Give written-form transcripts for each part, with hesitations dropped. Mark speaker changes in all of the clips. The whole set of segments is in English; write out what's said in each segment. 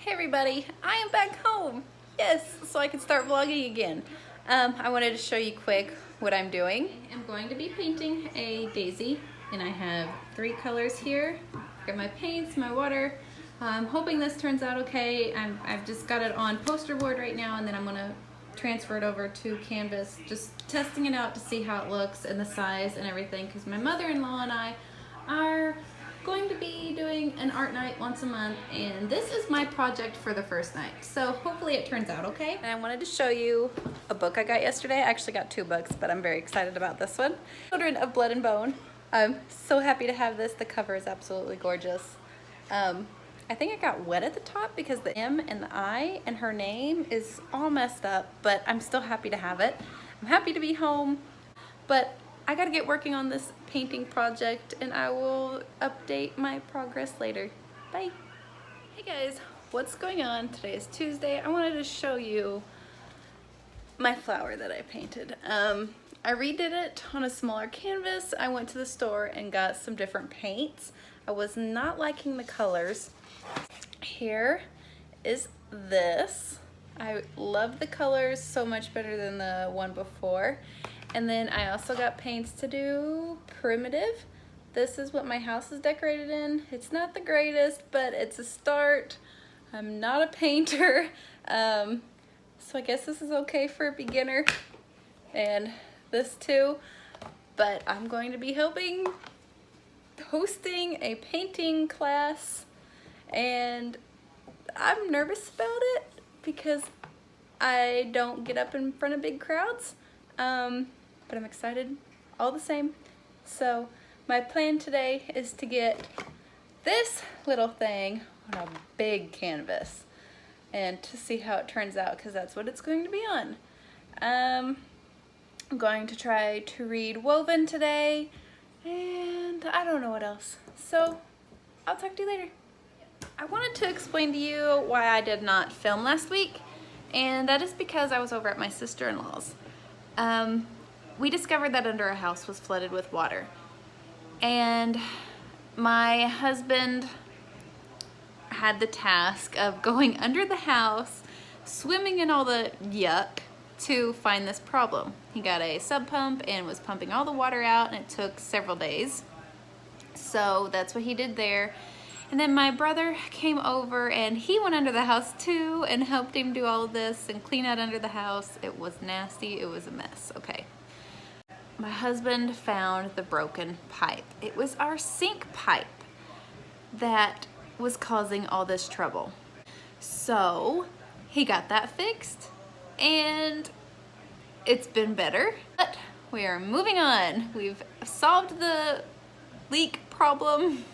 Speaker 1: Hey everybody, I am back home. Yes, so I can start vlogging again. I wanted to show you quick what I'm doing. I'm going to be painting a daisy, and I have 3 colors here. Got my paints, my water. I'm hoping this turns out okay. I've just got it on poster board right now, and then I'm gonna transfer it over to canvas, just testing it out to see how it looks and the size and everything, because my mother-in-law and I are going to be doing an art night once a month, and this is my project for the first night, so hopefully it turns out okay. And I wanted to show you a book I got yesterday. I actually got 2 books, but I'm very excited about this one. Children of Blood and Bone. I'm so happy to have this. The cover is absolutely gorgeous. I think it got wet at the top because the M and the I and her name is all messed up, but I'm still happy to have it. I'm happy to be home, but I gotta get working on this painting project, and I will update my progress later. Bye. Hey guys, what's going on? Today is Tuesday. I wanted to show you my flower that I painted. I redid it on a smaller canvas. I went to the store and got some different paints. I was not liking the colors. Here is this. I love the colors so much better than the one before. And then I also got paints to do primitive. This is what my house is decorated in. It's not the greatest, but it's a start. I'm not a painter, so I guess this is okay for a beginner, and this too. But I'm going to be hosting a painting class, and I'm nervous about it because I don't get up in front of big crowds. But I'm excited all the same. So my plan today is to get this little thing on a big canvas and to see how it turns out, because that's what it's going to be on. I'm going to try to read Woven today, and I don't know what else. So I'll talk to you later. I wanted to explain to you why I did not film last week, and that is because I was over at my sister-in-law's. We discovered that under our house was flooded with water, and my husband had the task of going under the house, swimming in all the yuck to find this problem. He got a sub pump and was pumping all the water out, and it took several days. So that's what he did there. And then my brother came over and he went under the house too and helped him do all of this and clean out under the house. It was nasty, it was a mess. Okay. My husband found the broken pipe. It was our sink pipe that was causing all this trouble. So he got that fixed, and it's been better, but we are moving on. We've solved the leak problem.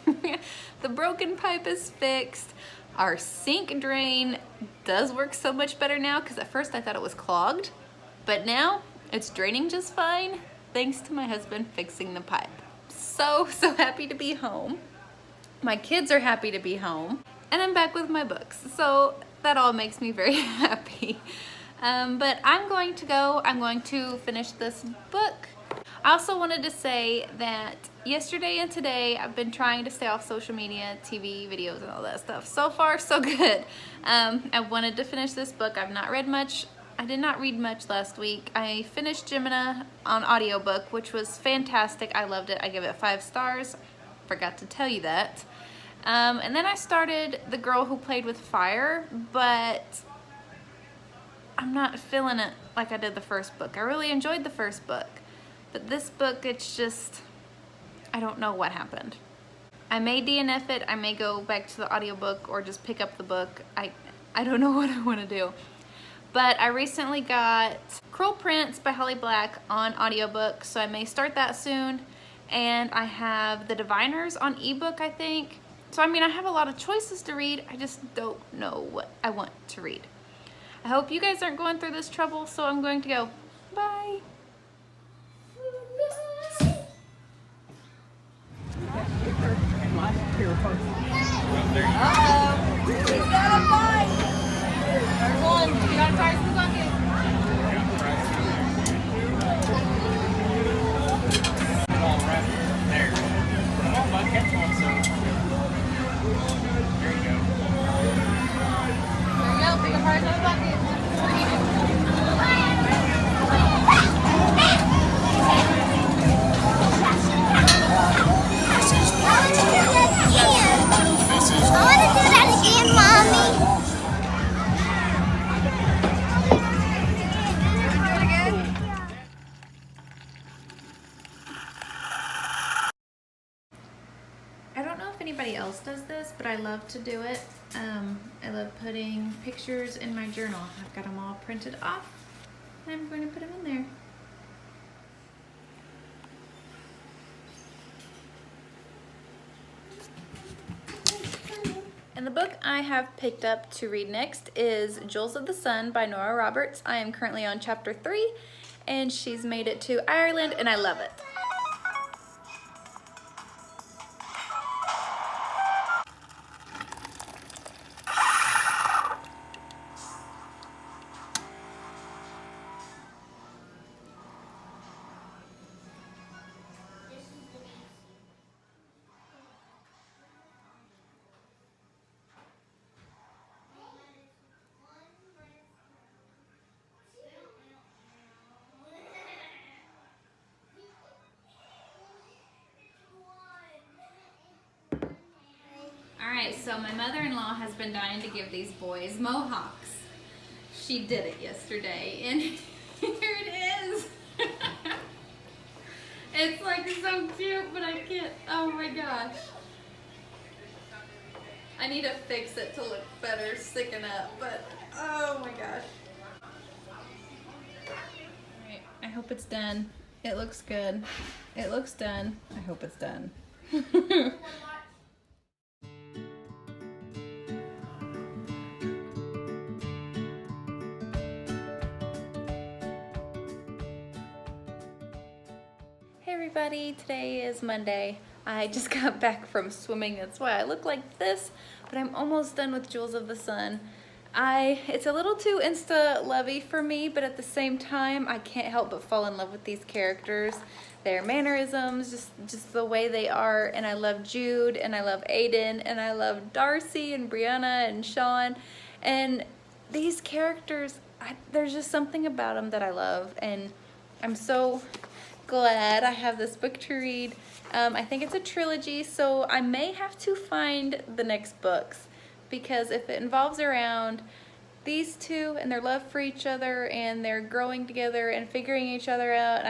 Speaker 1: The broken pipe is fixed. Our sink drain does work so much better now, because at first I thought it was clogged, but now it's draining just fine thanks to my husband fixing the pipe. So happy to be home. My kids are happy to be home, and I'm back with my books, so that all makes me very happy. But I'm going to finish this book. I also wanted to say that yesterday and today I've been trying to stay off social media, TV, videos, and all that stuff. So far, so good. I wanted to finish this book. I've not read much. I did not read much last week. I finished Gemina on audiobook, which was fantastic. I loved it. I give it 5 stars. Forgot to tell you that. And then I started The Girl Who Played with Fire, but I'm not feeling it like I did the first book. I really enjoyed the first book. But this book, it's just, I don't know what happened. I may DNF it, I may go back to the audiobook or just pick up the book. I don't know what I want to do. But I recently got Cruel Prince by Holly Black on audiobook, so I may start that soon. And I have The Diviners on ebook, I think. So I mean, I have a lot of choices to read. I just don't know what I want to read. I hope you guys aren't going through this trouble, so I'm going to go. Bye. Uh-oh, he's got a bite. There's one. You gotta try some bucket. All right, there. Come on, bud, catch one, so. There you go. love to do it. I love putting pictures in my journal. I've got them all printed off. I'm going to put them in there. And the book I have picked up to read next is Jewels of the Sun by Nora Roberts. I am currently on chapter 3, and she's made it to Ireland, and I love it. Alright, so my mother-in-law has been dying to give these boys mohawks. She did it yesterday, and here it is. It's like so cute, but I can't, oh my gosh. I need to fix it to look better sticking up, but oh my gosh. Alright, I hope it's done. It looks good. It looks done. I hope it's done. Hey everybody, today is Monday. I just got back from swimming, that's why I look like this, but I'm almost done with Jewels of the Sun. It's a little too insta-lovey for me, but at the same time, I can't help but fall in love with these characters. Their mannerisms, just the way they are, and I love Jude, and I love Aiden, and I love Darcy, and Brianna, and Sean, and these characters, there's just something about them that I love, and I'm so glad I have this book to read. I think it's a trilogy, so I may have to find the next books, because if it involves around these two and their love for each other and they're growing together and figuring each other out,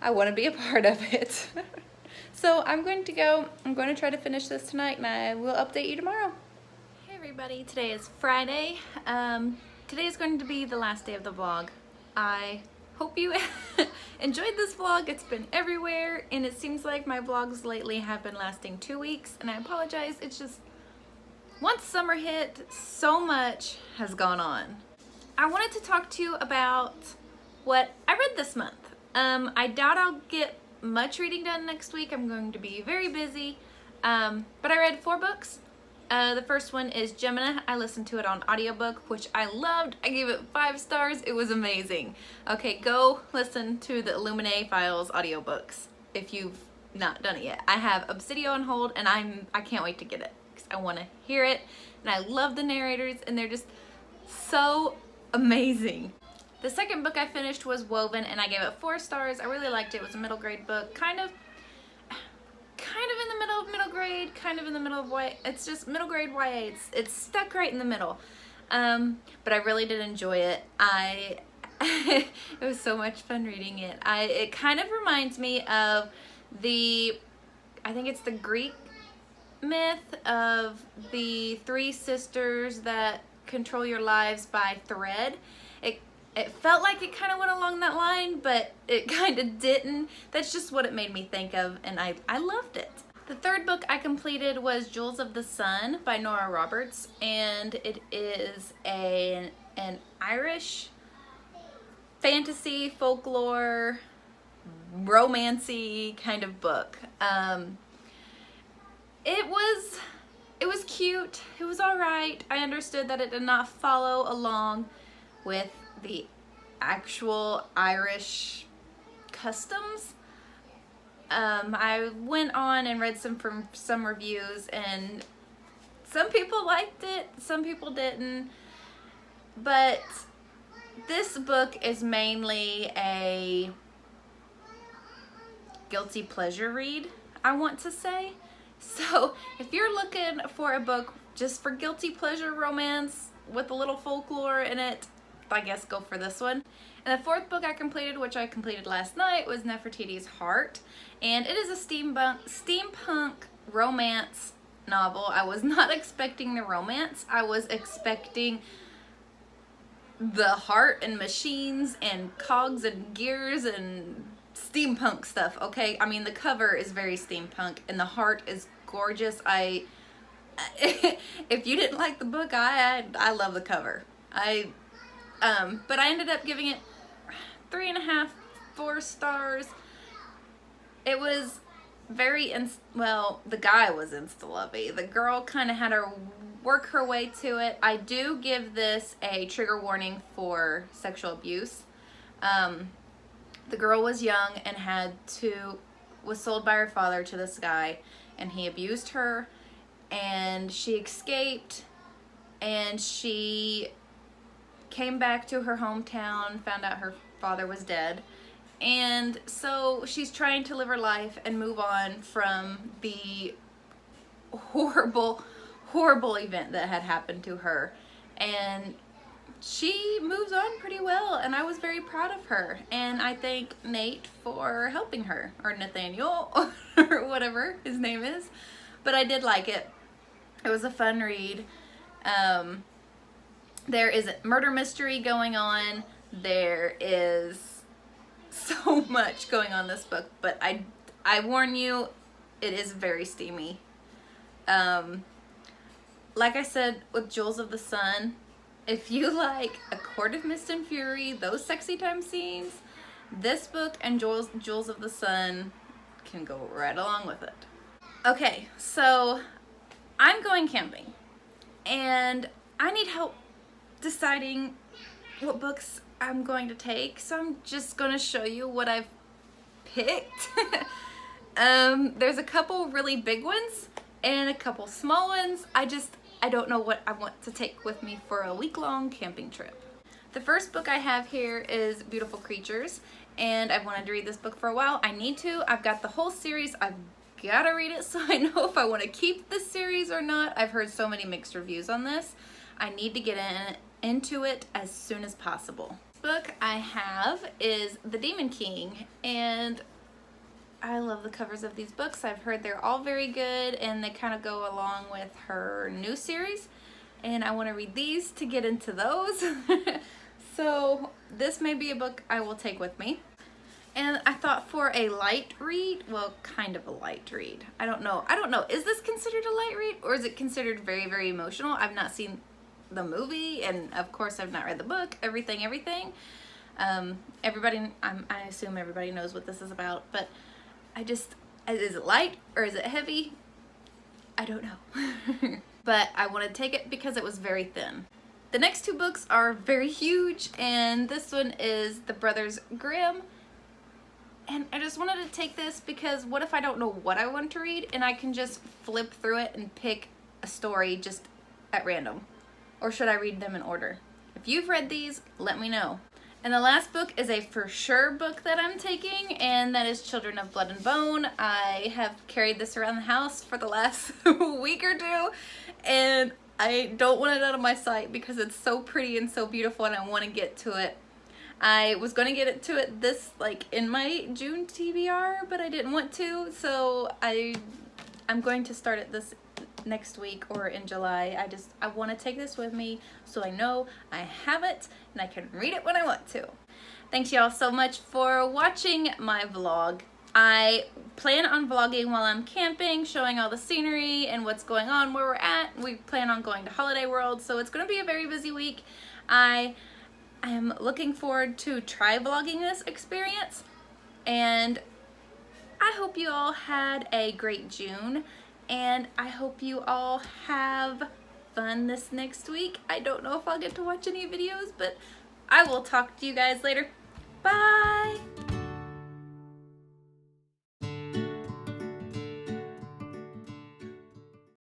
Speaker 1: I want to be a part of it. So I'm going to try to finish this tonight, and I will update you tomorrow. Hey everybody, today is Friday. Today is going to be the last day of the vlog. I hope you enjoyed this vlog. It's been everywhere, and it seems like my vlogs lately have been lasting 2 weeks, and I apologize. It's just, once summer hit, so much has gone on. I wanted to talk to you about what I read this month. I doubt I'll get much reading done next week. I'm going to be very busy, but I read 4 books. The first one is Gemina. I listened to it on audiobook, which I loved. I gave it 5 stars. It was amazing. Okay, go listen to the Illuminae Files audiobooks if you've not done it yet. I have Obsidio on hold, and I can't wait to get it because I want to hear it, and I love the narrators, and they're just so amazing. The second book I finished was Woven, and I gave it 4 stars. I really liked it. It was a middle grade book, kind of in the middle of middle grade, kind of in the middle of YA. It's just middle grade YA. It's stuck right in the middle. But I really did enjoy it. It was so much fun reading it. It kind of reminds me of I think it's the Greek myth of the 3 sisters that control your lives by thread. It felt like it kind of went along that line, but it kind of didn't. That's just what it made me think of, and I loved it. The third book I completed was Jewels of the Sun by Nora Roberts, and it is an Irish fantasy, folklore, romancy kind of book. It was cute. It was alright. I understood that it did not follow along with the actual Irish customs. I went on and read some reviews, and some people liked it, some people didn't, but this book is mainly a guilty pleasure read, I want to say. So if you're looking for a book just for guilty pleasure romance with a little folklore in it, I guess go for this one. And the 4th book I completed, which I completed last night, was Nefertiti's Heart, and it is a steampunk romance novel. I was not expecting the romance. I was expecting the heart and machines and cogs and gears and steampunk stuff, okay? I mean, the cover is very steampunk and the heart is gorgeous. If you didn't like the book, I love the cover. But I ended up giving it 3.5, 4 stars. It was very, well, the guy was insta-lovey. The girl kind of had to work her way to it. I do give this a trigger warning for sexual abuse. The girl was young and was sold by her father to this guy, and he abused her, and she escaped, and she came back to her hometown, found out her father was dead, and so she's trying to live her life and move on from the horrible event that had happened to her. And she moves on pretty well, and I was very proud of her, and I thank Nate for helping her, or Nathaniel, or whatever his name is. But I did like it. It was a fun read. There is a murder mystery going on. There is so much going on in this book, but I warn you, it is very steamy. Like I said with Jewels of the Sun, if you like A Court of Mist and Fury, those sexy time scenes, this book and Jewels of the Sun can go right along with it. Okay, so I'm going camping, and I need help deciding what books I'm going to take, so I'm just going to show you what I've picked. There's a couple really big ones and a couple small ones. I don't know what I want to take with me for a week-long camping trip. The first book I have here is Beautiful Creatures, and I've wanted to read this book for a while. I need to. I've got the whole series. I've got to read it so I know if I want to keep this series or not. I've heard so many mixed reviews on this. I need to get into it as soon as possible. The book I have is The Demon King, and I love the covers of these books. I've heard they're all very good, and they kind of go along with her new series, and I want to read these to get into those. So this may be a book I will take with me. And I thought for a light read, well, kind of a light read. I don't know. Is this considered a light read, or is it considered very, very emotional? I've not seen the movie, and of course I've not read the book. Everything. Everybody, I assume everybody knows what this is about, but is it light or is it heavy? I don't know. But I want to take it because it was very thin. The next two books are very huge, and this one is The Brothers Grimm. And I just wanted to take this because what if I don't know what I want to read, and I can just flip through it and pick a story just at random? Or should I read them in order? If you've read these, let me know. And the last book is a for sure book that I'm taking, and that is Children of Blood and Bone. I have carried this around the house for the last week or two, and I don't want it out of my sight because it's so pretty and so beautiful, and I want to get to it. I was going to get to it in my June TBR, but I didn't want to, so I'm going to start it this next week or in July. I want to take this with me so I know I have it and I can read it when I want to. Thanks y'all so much for watching my vlog. I plan on vlogging while I'm camping, showing all the scenery and what's going on where we're at. We plan on going to Holiday World, so it's going to be a very busy week. I am looking forward to try vlogging this experience, and I hope you all had a great June, and I hope you all have fun this next week. I don't know if I'll get to watch any videos, but I will talk to you guys later. Bye!